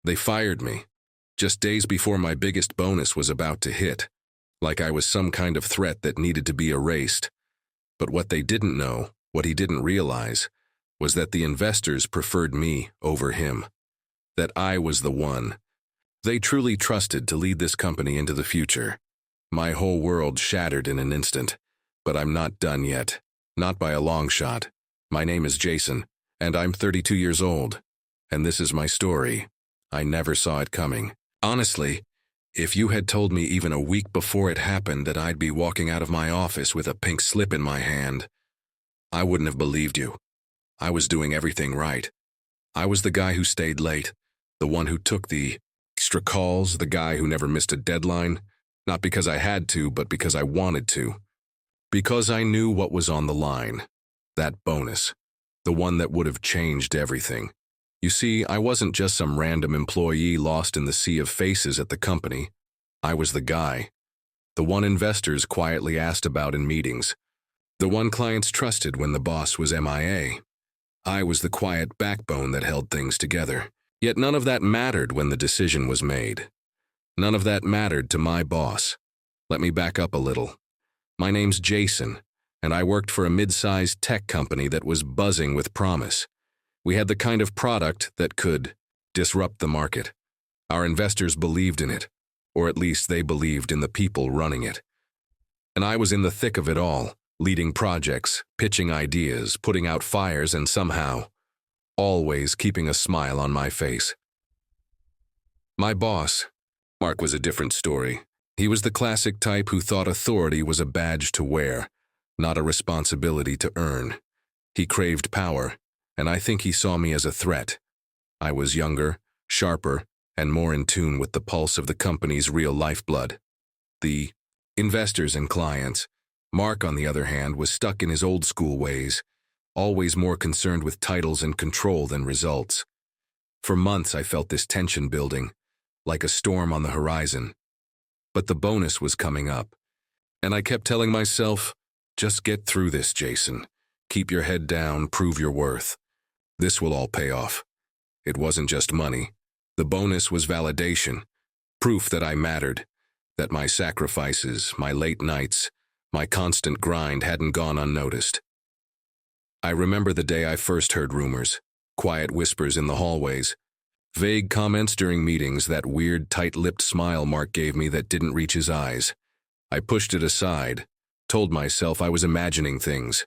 They fired me, just days before my biggest bonus was about to hit, like I was some kind of threat that needed to be erased. But what they didn't know, what he didn't realize, was that the investors preferred me over him. That I was the one they truly trusted to lead this company into the future. My whole world shattered in an instant. But I'm not done yet. Not by a long shot. My name is Jason, and I'm 32 years old. And this is my story. I never saw it coming. Honestly, if you had told me even a week before it happened that I'd be walking out of my office with a pink slip in my hand, I wouldn't have believed you. I was doing everything right. I was the guy who stayed late, the one who took the extra calls, the guy who never missed a deadline, not because I had to, but because I wanted to. Because I knew what was on the line. That bonus. The one that would have changed everything. You see, I wasn't just some random employee lost in the sea of faces at the company. I was the guy. The one investors quietly asked about in meetings. The one clients trusted when the boss was MIA. I was the quiet backbone that held things together. Yet none of that mattered when the decision was made. None of that mattered to my boss. Let me back up a little. My name's Jason, and I worked for a mid-sized tech company that was buzzing with promise. We had the kind of product that could disrupt the market. Our investors believed in it, or at least they believed in the people running it. And I was in the thick of it all, leading projects, pitching ideas, putting out fires, and somehow, always keeping a smile on my face. My boss, Mark, was a different story. He was the classic type who thought authority was a badge to wear, not a responsibility to earn. He craved power, and I think he saw me as a threat. I was younger, sharper, and more in tune with the pulse of the company's real lifeblood. The investors and clients. Mark, on the other hand, was stuck in his old-school ways, always more concerned with titles and control than results. For months I felt this tension building, like a storm on the horizon. But the bonus was coming up, and I kept telling myself, just get through this, Jason. Keep your head down, prove your worth. This will all pay off. It wasn't just money. The bonus was validation, proof that I mattered, that my sacrifices, my late nights, my constant grind hadn't gone unnoticed. I remember the day I first heard rumors, quiet whispers in the hallways, vague comments during meetings, that weird tight-lipped smile Mark gave me that didn't reach his eyes. I pushed it aside, told myself I was imagining things.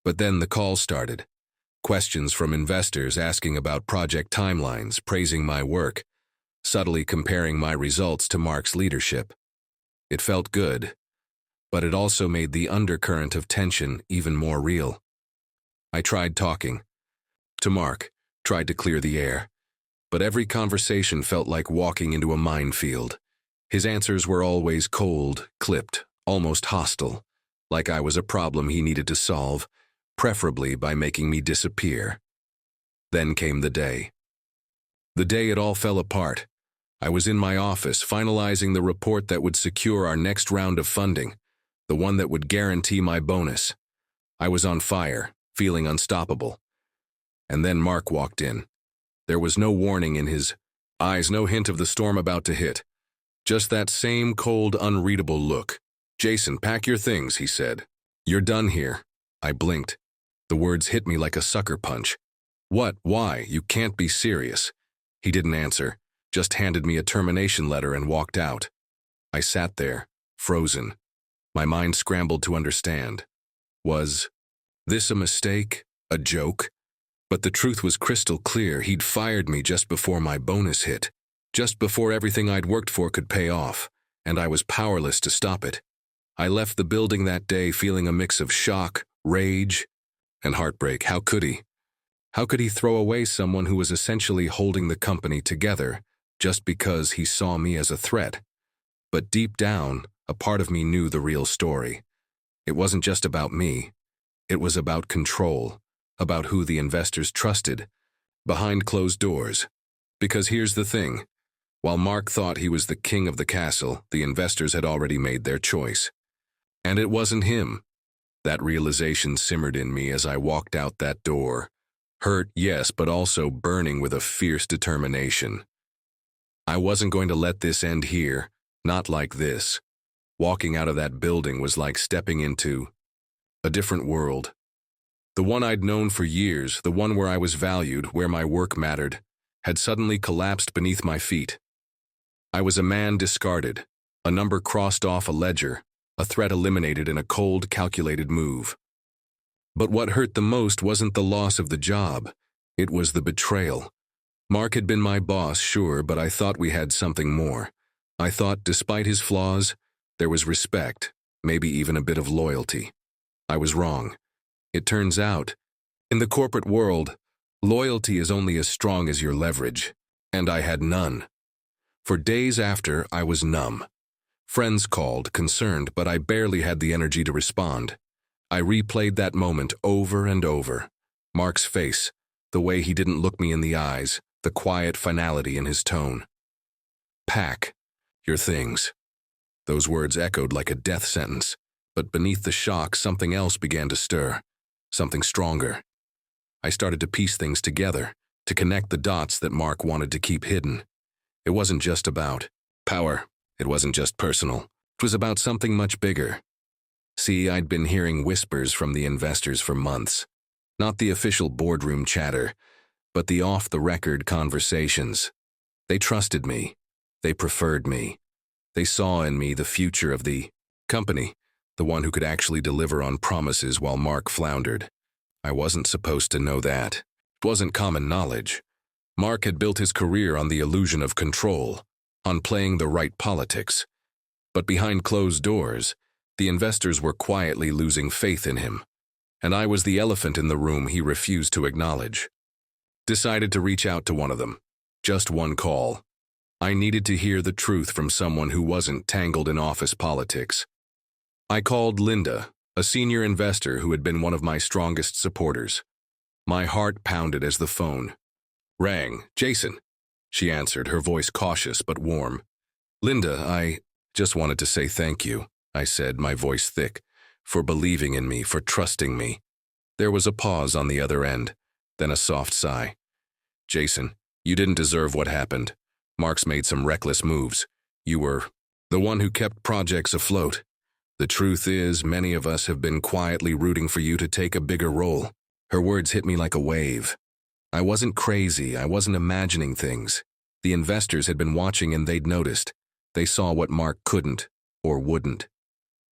But then the calls started. Questions from investors asking about project timelines, praising my work, subtly comparing my results to Mark's leadership. It felt good, but it also made the undercurrent of tension even more real. I tried talking to Mark, tried to clear the air, but every conversation felt like walking into a minefield. His answers were always cold, clipped, almost hostile, like I was a problem he needed to solve, preferably by making me disappear. Then came the day. The day it all fell apart. I was in my office, finalizing the report that would secure our next round of funding, the one that would guarantee my bonus. I was on fire, feeling unstoppable. And then Mark walked in. There was no warning in his eyes, no hint of the storm about to hit. Just that same cold, unreadable look. "Jason, pack your things," he said. "You're done here." I blinked. The words hit me like a sucker punch. "What? Why? You can't be serious." He didn't answer, just handed me a termination letter and walked out. I sat there, frozen. My mind scrambled to understand. Was this a mistake? A joke? But the truth was crystal clear. He'd fired me just before my bonus hit, just before everything I'd worked for could pay off, and I was powerless to stop it. I left the building that day feeling a mix of shock, rage, and heartbreak. How could he? How could he throw away someone who was essentially holding the company together just because he saw me as a threat? But deep down, a part of me knew the real story. It wasn't just about me. It was about control, about who the investors trusted, behind closed doors. Because here's the thing. While Mark thought he was the king of the castle, the investors had already made their choice. And it wasn't him. That realization simmered in me as I walked out that door. Hurt, yes, but also burning with a fierce determination. I wasn't going to let this end here, not like this. Walking out of that building was like stepping into a different world. The one I'd known for years, the one where I was valued, where my work mattered, had suddenly collapsed beneath my feet. I was a man discarded, a number crossed off a ledger, a threat eliminated in a cold, calculated move. But what hurt the most wasn't the loss of the job. It was the betrayal. Mark had been my boss, sure, but I thought we had something more. I thought, despite his flaws, there was respect, maybe even a bit of loyalty. I was wrong. It turns out, in the corporate world, loyalty is only as strong as your leverage, and I had none. For days after, I was numb. Friends called, concerned, but I barely had the energy to respond. I replayed that moment over and over. Mark's face, the way he didn't look me in the eyes, the quiet finality in his tone. Pack your things. Those words echoed like a death sentence, but beneath the shock, something else began to stir, something stronger. I started to piece things together, to connect the dots that Mark wanted to keep hidden. It wasn't just about power. It wasn't just personal. It was about something much bigger. See, I'd been hearing whispers from the investors for months. Not the official boardroom chatter, but the off-the-record conversations. They trusted me. They preferred me. They saw in me the future of the company, the one who could actually deliver on promises while Mark floundered. I wasn't supposed to know that. It wasn't common knowledge. Mark had built his career on the illusion of control, on playing the right politics. But behind closed doors, the investors were quietly losing faith in him, and I was the elephant in the room he refused to acknowledge. Decided to reach out to one of them. Just one call. I needed to hear the truth from someone who wasn't tangled in office politics. I called Linda, a senior investor who had been one of my strongest supporters. My heart pounded as the phone rang. Jason, she answered, her voice cautious but warm. Linda, I just wanted to say thank you, I said, my voice thick, for believing in me, for trusting me. There was a pause on the other end, then a soft sigh. Jason, you didn't deserve what happened. Mark's made some reckless moves. You were the one who kept projects afloat. The truth is, many of us have been quietly rooting for you to take a bigger role. Her words hit me like a wave. I wasn't crazy. I wasn't imagining things. The investors had been watching and they'd noticed. They saw what Mark couldn't or wouldn't.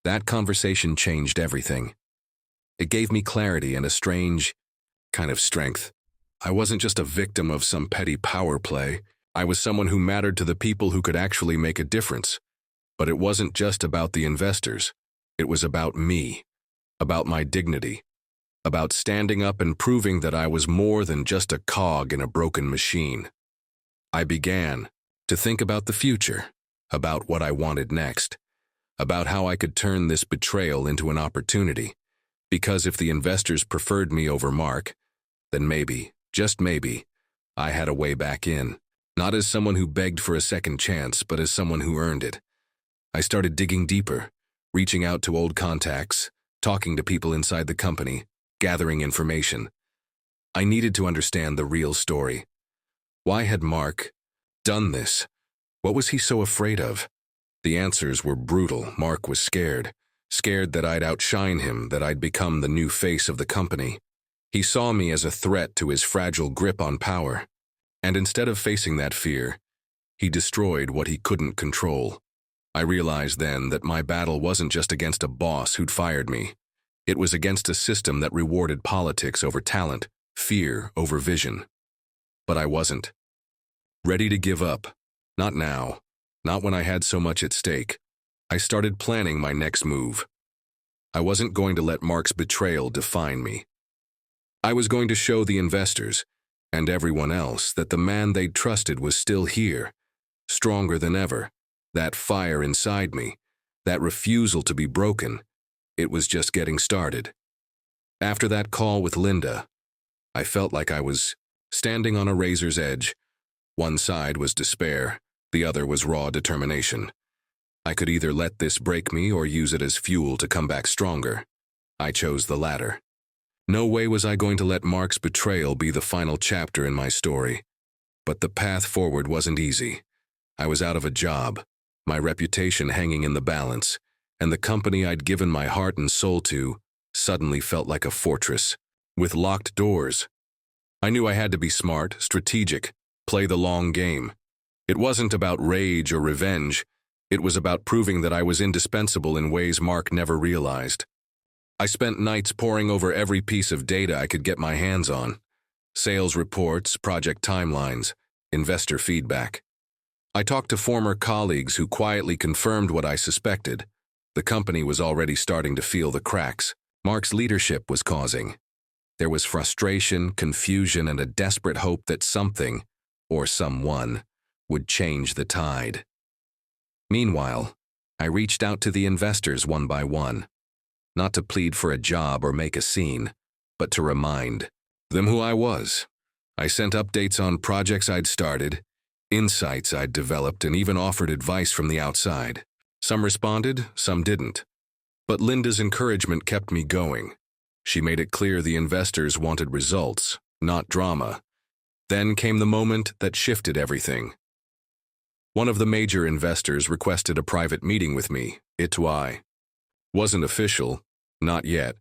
That conversation changed everything. It gave me clarity and a strange kind of strength. I wasn't just a victim of some petty power play. I was someone who mattered to the people who could actually make a difference. But it wasn't just about the investors. It was about me, about my dignity, about standing up and proving that I was more than just a cog in a broken machine. I began to think about the future, about what I wanted next, about how I could turn this betrayal into an opportunity. Because if the investors preferred me over Mark, then maybe, just maybe, I had a way back in. Not as someone who begged for a second chance, but as someone who earned it. I started digging deeper, reaching out to old contacts, talking to people inside the company, gathering information. I needed to understand the real story. Why had Mark done this? What was he so afraid of? The answers were brutal. Mark was scared. Scared that I'd outshine him, that I'd become the new face of the company. He saw me as a threat to his fragile grip on power. And instead of facing that fear, he destroyed what he couldn't control. I realized then that my battle wasn't just against a boss who'd fired me. It was against a system that rewarded politics over talent, fear over vision. But I wasn't ready to give up. Not now. Not when I had so much at stake. I started planning my next move. I wasn't going to let Mark's betrayal define me. I was going to show the investors and everyone else that the man they'd trusted was still here, stronger than ever. That fire inside me, that refusal to be broken, it was just getting started. After that call with Linda, I felt like I was standing on a razor's edge. One side was despair, the other was raw determination. I could either let this break me or use it as fuel to come back stronger. I chose the latter. No way was I going to let Mark's betrayal be the final chapter in my story. But the path forward wasn't easy. I was out of a job, my reputation hanging in the balance, and the company I'd given my heart and soul to suddenly felt like a fortress, with locked doors. I knew I had to be smart, strategic, play the long game. It wasn't about rage or revenge. It was about proving that I was indispensable in ways Mark never realized. I spent nights poring over every piece of data I could get my hands on. Sales reports, project timelines, investor feedback. I talked to former colleagues who quietly confirmed what I suspected. The company was already starting to feel the cracks Mark's leadership was causing. There was frustration, confusion, and a desperate hope that something, or someone, would change the tide. Meanwhile, I reached out to the investors one by one, not to plead for a job or make a scene, but to remind them who I was. I sent updates on projects I'd started, insights I'd developed, and even offered advice from the outside. Some responded, some didn't. But Linda's encouragement kept me going. She made it clear the investors wanted results, not drama. Then came the moment that shifted everything. One of the major investors requested a private meeting with me, it-to-I. Wasn't official, not yet,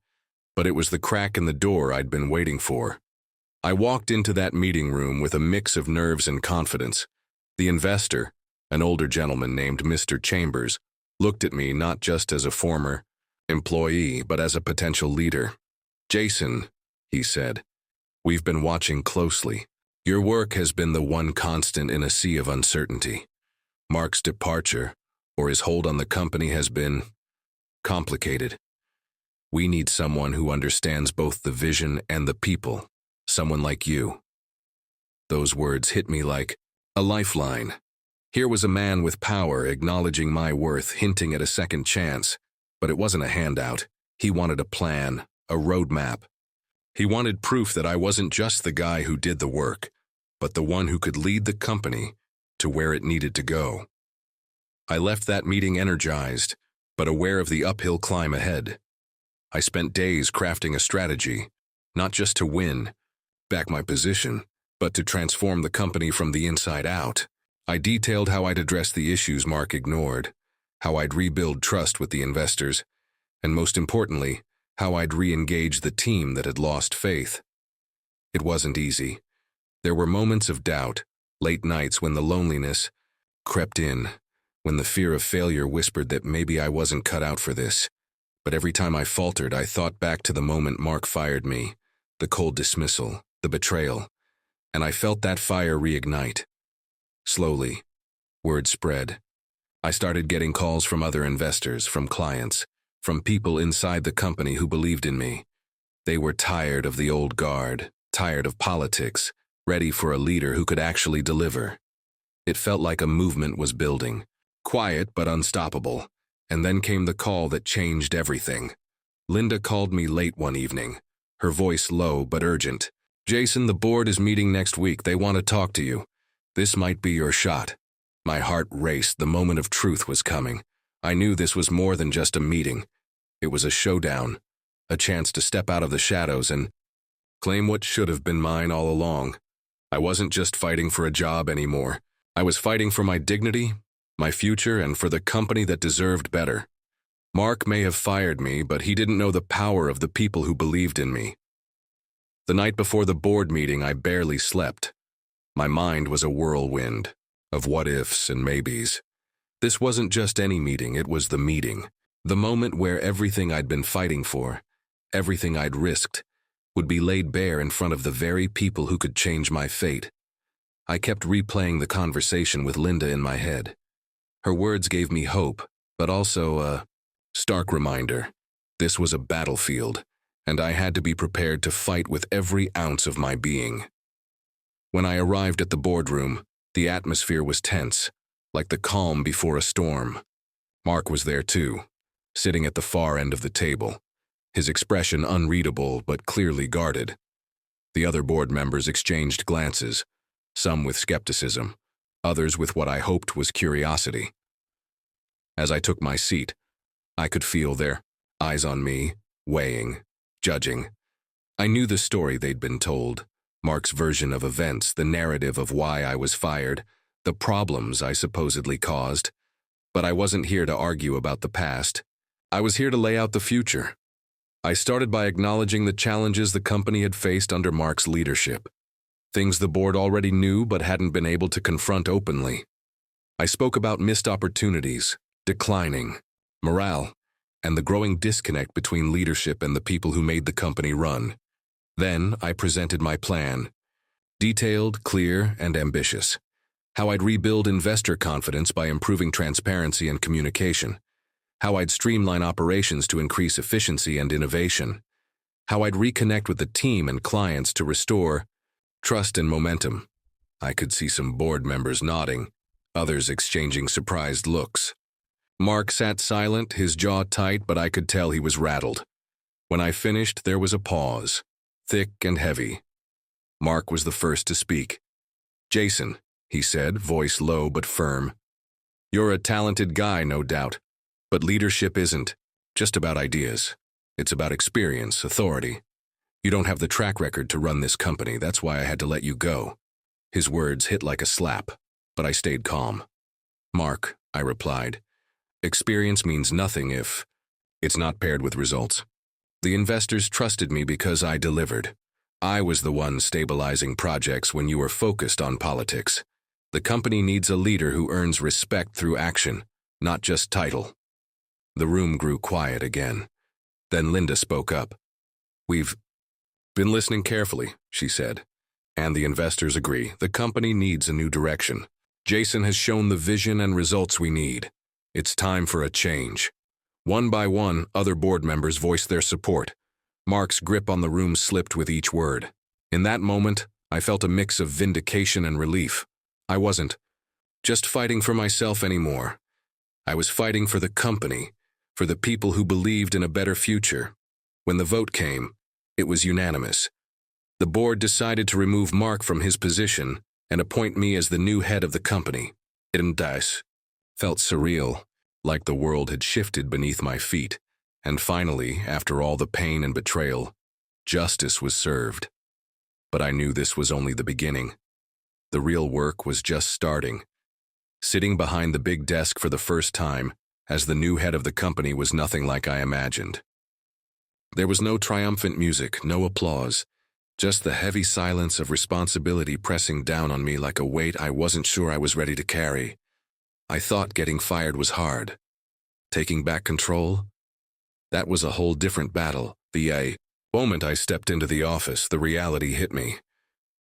but it was the crack in the door I'd been waiting for. I walked into that meeting room with a mix of nerves and confidence. The investor, an older gentleman named Mr. Chambers, looked at me not just as a former employee, but as a potential leader. "Jason," he said, "we've been watching closely. Your work has been the one constant in a sea of uncertainty. Mark's departure, or his hold on the company, has been complicated. We need someone who understands both the vision and the people, someone like you." Those words hit me like a lifeline. Here was a man with power acknowledging my worth, hinting at a second chance. But it wasn't a handout. He wanted a plan, a roadmap. He wanted proof that I wasn't just the guy who did the work, but the one who could lead the company to where it needed to go. I left that meeting energized, but aware of the uphill climb ahead. I spent days crafting a strategy, not just to win, back my position, but to transform the company from the inside out. I detailed how I'd address the issues Mark ignored, how I'd rebuild trust with the investors, and most importantly, how I'd re-engage the team that had lost faith. It wasn't easy. There were moments of doubt, late nights when the loneliness crept in, when the fear of failure whispered that maybe I wasn't cut out for this. But every time I faltered, I thought back to the moment Mark fired me, the cold dismissal, the betrayal, and I felt that fire reignite. Slowly, word spread. I started getting calls from other investors, from clients, from people inside the company who believed in me. They were tired of the old guard, tired of politics, ready for a leader who could actually deliver. It felt like a movement was building, quiet but unstoppable. And then came the call that changed everything. Linda called me late one evening, her voice low but urgent. "Jason, the board is meeting next week. They want to talk to you. This might be your shot." My heart raced. The moment of truth was coming. I knew this was more than just a meeting. It was a showdown, a chance to step out of the shadows and claim what should have been mine all along. I wasn't just fighting for a job anymore. I was fighting for my dignity, my future, and for the company that deserved better. Mark may have fired me, but he didn't know the power of the people who believed in me. The night before the board meeting, I barely slept. My mind was a whirlwind of what-ifs and maybes. This wasn't just any meeting, it was the meeting. The moment where everything I'd been fighting for, everything I'd risked, would be laid bare in front of the very people who could change my fate. I kept replaying the conversation with Linda in my head. Her words gave me hope, but also a stark reminder. This was a battlefield, and I had to be prepared to fight with every ounce of my being. When I arrived at the boardroom, the atmosphere was tense, like the calm before a storm. Mark was there too, sitting at the far end of the table, his expression unreadable but clearly guarded. The other board members exchanged glances, some with skepticism, others with what I hoped was curiosity. As I took my seat, I could feel their eyes on me, weighing, judging. I knew the story they'd been told, Mark's version of events, the narrative of why I was fired, the problems I supposedly caused. But I wasn't here to argue about the past. I was here to lay out the future. I started by acknowledging the challenges the company had faced under Mark's leadership, things the board already knew but hadn't been able to confront openly. I spoke about missed opportunities, declining morale, and the growing disconnect between leadership and the people who made the company run. Then I presented my plan, detailed, clear, and ambitious. How I'd rebuild investor confidence by improving transparency and communication. How I'd streamline operations to increase efficiency and innovation. How I'd reconnect with the team and clients to restore trust and momentum. I could see some board members nodding, others exchanging surprised looks. Mark sat silent, his jaw tight, but I could tell he was rattled. When I finished, there was a pause, thick and heavy. Mark was the first to speak. "Jason," he said, voice low but firm. "You're a talented guy, no doubt. But leadership isn't just about ideas. It's about experience, authority. You don't have the track record to run this company. That's why I had to let you go." His words hit like a slap, but I stayed calm. "Mark," I replied, "experience means nothing if it's not paired with results. The investors trusted me because I delivered. I was the one stabilizing projects when you were focused on politics. The company needs a leader who earns respect through action, not just title." The room grew quiet again. Then Linda spoke up. "We've been listening carefully," she said, "and the investors agree. The company needs a new direction. Jason has shown the vision and results we need. It's time for a change." One by one, other board members voiced their support. Mark's grip on the room slipped with each word. In that moment, I felt a mix of vindication and relief. I wasn't just fighting for myself anymore. I was fighting for the company, for the people who believed in a better future. When the vote came, it was unanimous. The board decided to remove Mark from his position and appoint me as the new head of the company. It felt surreal, like the world had shifted beneath my feet, and finally, after all the pain and betrayal, justice was served. But I knew this was only the beginning. The real work was just starting. Sitting behind the big desk for the first time, as the new head of the company, was nothing like I imagined. There was no triumphant music, no applause, just the heavy silence of responsibility pressing down on me like a weight I wasn't sure I was ready to carry. I thought getting fired was hard. Taking back control? That was a whole different battle. The moment I stepped into the office, the reality hit me.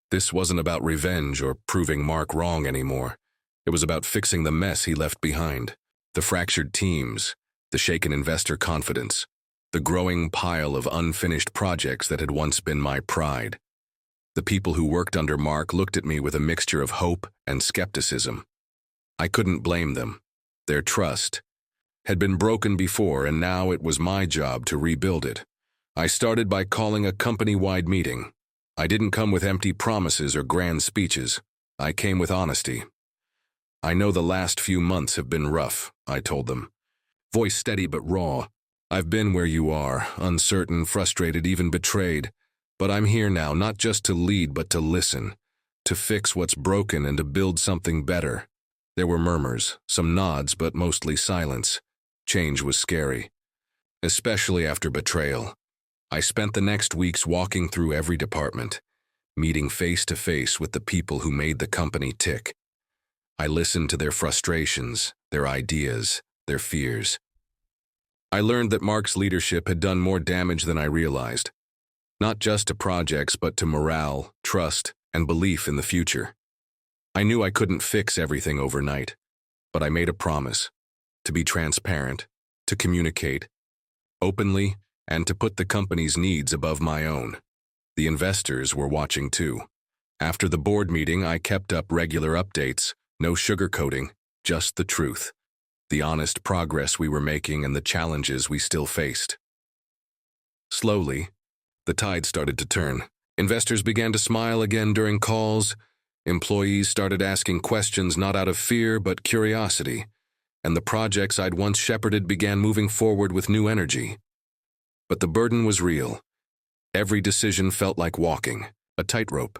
This wasn't about revenge or proving Mark wrong anymore. It was about fixing the mess he left behind. The fractured teams, the shaken investor confidence, the growing pile of unfinished projects that had once been my pride. The people who worked under Mark looked at me with a mixture of hope and skepticism. I couldn't blame them. Their trust had been broken before, and now it was my job to rebuild it. I started by calling a company-wide meeting. I didn't come with empty promises or grand speeches. I came with honesty. "I know the last few months have been rough," I told them. Voice steady but raw. "I've been where you are, uncertain, frustrated, even betrayed. But I'm here now, not just to lead, but to listen, to fix what's broken and to build something better." There were murmurs, some nods, but mostly silence. Change was scary, especially after betrayal. I spent the next weeks walking through every department, meeting face to face with the people who made the company tick. I listened to their frustrations, their ideas, their fears. I learned that Mark's leadership had done more damage than I realized, not just to projects, but to morale, trust, and belief in the future. I knew I couldn't fix everything overnight, but I made a promise to be transparent, to communicate openly, and to put the company's needs above my own. The investors were watching too. After the board meeting, I kept up regular updates, no sugarcoating, just the truth, the honest progress we were making and the challenges we still faced. Slowly, the tide started to turn. Investors began to smile again during calls. Employees started asking questions not out of fear but curiosity, and the projects I'd once shepherded began moving forward with new energy. But the burden was real. Every decision felt like walking, a tightrope.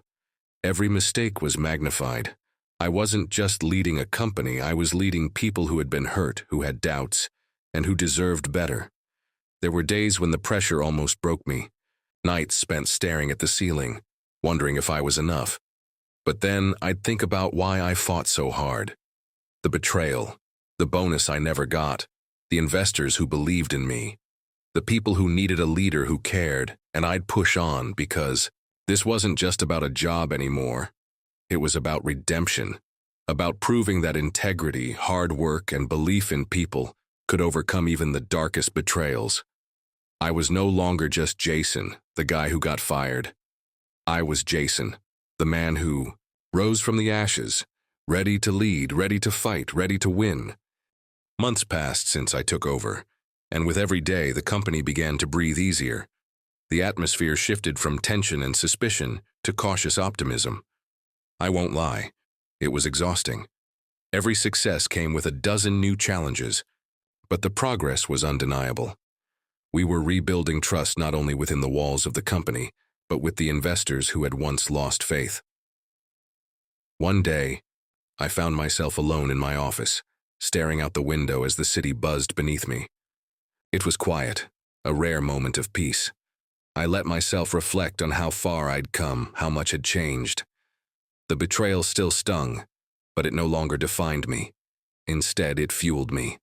Every mistake was magnified. I wasn't just leading a company, I was leading people who had been hurt, who had doubts, and who deserved better. There were days when the pressure almost broke me, nights spent staring at the ceiling, wondering if I was enough. But then I'd think about why I fought so hard. The betrayal, the bonus I never got, the investors who believed in me, the people who needed a leader who cared, and I'd push on because this wasn't just about a job anymore. It was about redemption, about proving that integrity, hard work, and belief in people could overcome even the darkest betrayals. I was no longer just Jason, the guy who got fired. I was Jason, the man who rose from the ashes, ready to lead, ready to fight, ready to win. Months passed since I took over, and with every day the company began to breathe easier. The atmosphere shifted from tension and suspicion to cautious optimism. I won't lie, it was exhausting. Every success came with a dozen new challenges, but the progress was undeniable. We were rebuilding trust not only within the walls of the company, but with the investors who had once lost faith. One day, I found myself alone in my office, staring out the window as the city buzzed beneath me. It was quiet, a rare moment of peace. I let myself reflect on how far I'd come, how much had changed. The betrayal still stung, but it no longer defined me. Instead, it fueled me.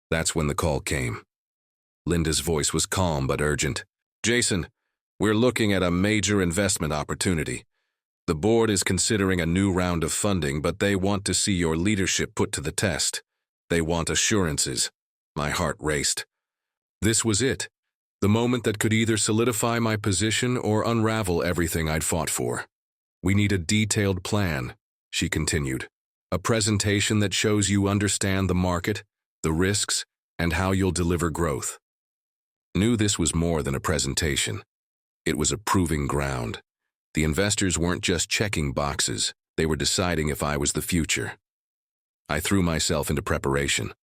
That's when the call came. Linda's voice was calm but urgent. "Jason, we're looking at a major investment opportunity. The board is considering a new round of funding, but they want to see your leadership put to the test. They want assurances." My heart raced. This was it, the moment that could either solidify my position or unravel everything I'd fought for. "We need a detailed plan," she continued. "A presentation that shows you understand the market, the risks, and how you'll deliver growth." Knew this was more than a presentation. It was a proving ground. The investors weren't just checking boxes, they were deciding if I was the future. I threw myself into preparation.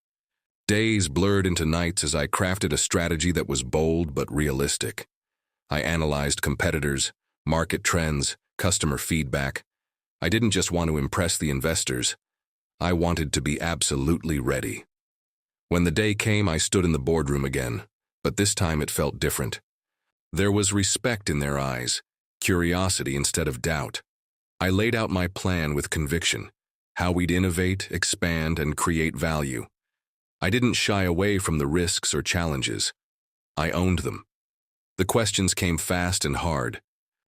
Days blurred into nights as I crafted a strategy that was bold but realistic. I analyzed competitors, market trends, customer feedback. I didn't just want to impress the investors. I wanted to be absolutely ready. When the day came, I stood in the boardroom again, but this time it felt different. There was respect in their eyes, curiosity instead of doubt. I laid out my plan with conviction, how we'd innovate, expand, and create value. I didn't shy away from the risks or challenges. I owned them. The questions came fast and hard,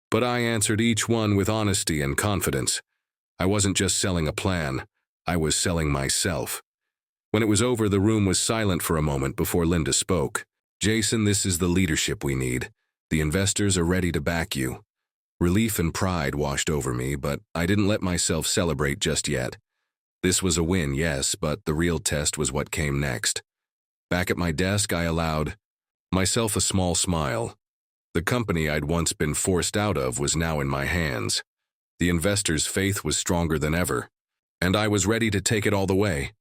but I answered each one with honesty and confidence. I wasn't just selling a plan, I was selling myself. When it was over, the room was silent for a moment before Linda spoke. "Jason, this is the leadership we need. The investors are ready to back you." Relief and pride washed over me, but I didn't let myself celebrate just yet. This was a win, yes, but the real test was what came next. Back at my desk, I allowed myself a small smile. The company I'd once been forced out of was now in my hands. The investors' faith was stronger than ever, and I was ready to take it all the way.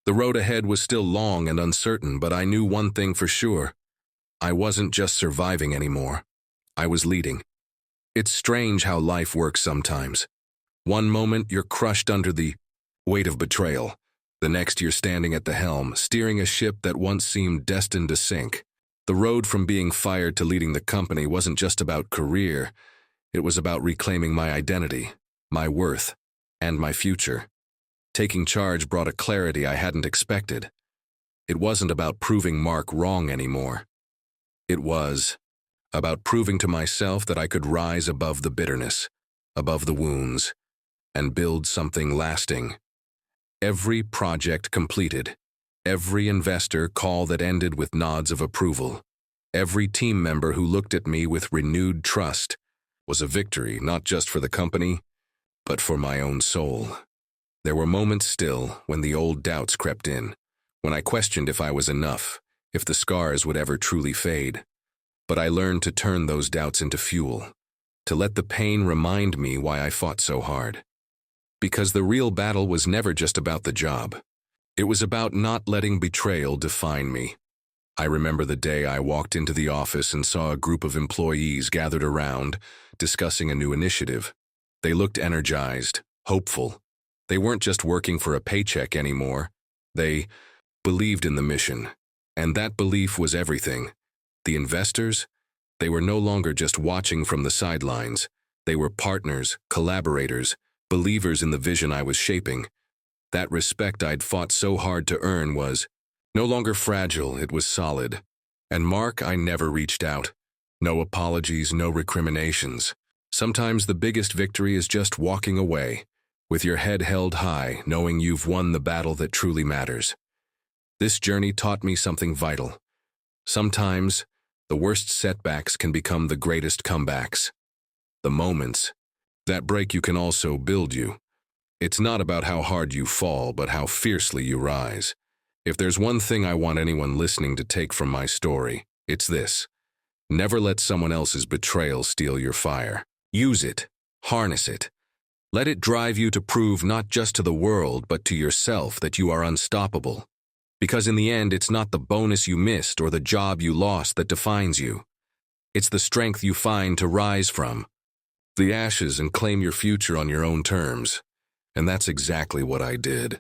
The road ahead was still long and uncertain, but I knew one thing for sure. I wasn't just surviving anymore. I was leading. It's strange how life works sometimes. One moment you're crushed under the weight of betrayal. The next you're standing at the helm, steering a ship that once seemed destined to sink. The road from being fired to leading the company wasn't just about career. It was about reclaiming my identity, my worth, and my future. Taking charge brought a clarity I hadn't expected. It wasn't about proving Mark wrong anymore. It was about proving to myself that I could rise above the bitterness, above the wounds, and build something lasting. Every project completed, every investor call that ended with nods of approval, every team member who looked at me with renewed trust was a victory not just for the company, but for my own soul. There were moments still when the old doubts crept in, when I questioned if I was enough, if the scars would ever truly fade. But I learned to turn those doubts into fuel, to let the pain remind me why I fought so hard. Because the real battle was never just about the job. It was about not letting betrayal define me. I remember the day I walked into the office and saw a group of employees gathered around, discussing a new initiative. They looked energized, hopeful. They weren't just working for a paycheck anymore. They believed in the mission. And that belief was everything. The investors? They were no longer just watching from the sidelines. They were partners, collaborators, believers in the vision I was shaping. That respect I'd fought so hard to earn was no longer fragile, it was solid. And Mark, I never reached out. No apologies, no recriminations. Sometimes the biggest victory is just walking away, with your head held high, knowing you've won the battle that truly matters. This journey taught me something vital. Sometimes, the worst setbacks can become the greatest comebacks. The moments that break you can also build you. It's not about how hard you fall, but how fiercely you rise. If there's one thing I want anyone listening to take from my story, it's this. Never let someone else's betrayal steal your fire. Use it. Harness it. Let it drive you to prove not just to the world, but to yourself that you are unstoppable. Because in the end, it's not the bonus you missed or the job you lost that defines you. It's the strength you find to rise from the ashes and claim your future on your own terms. And that's exactly what I did.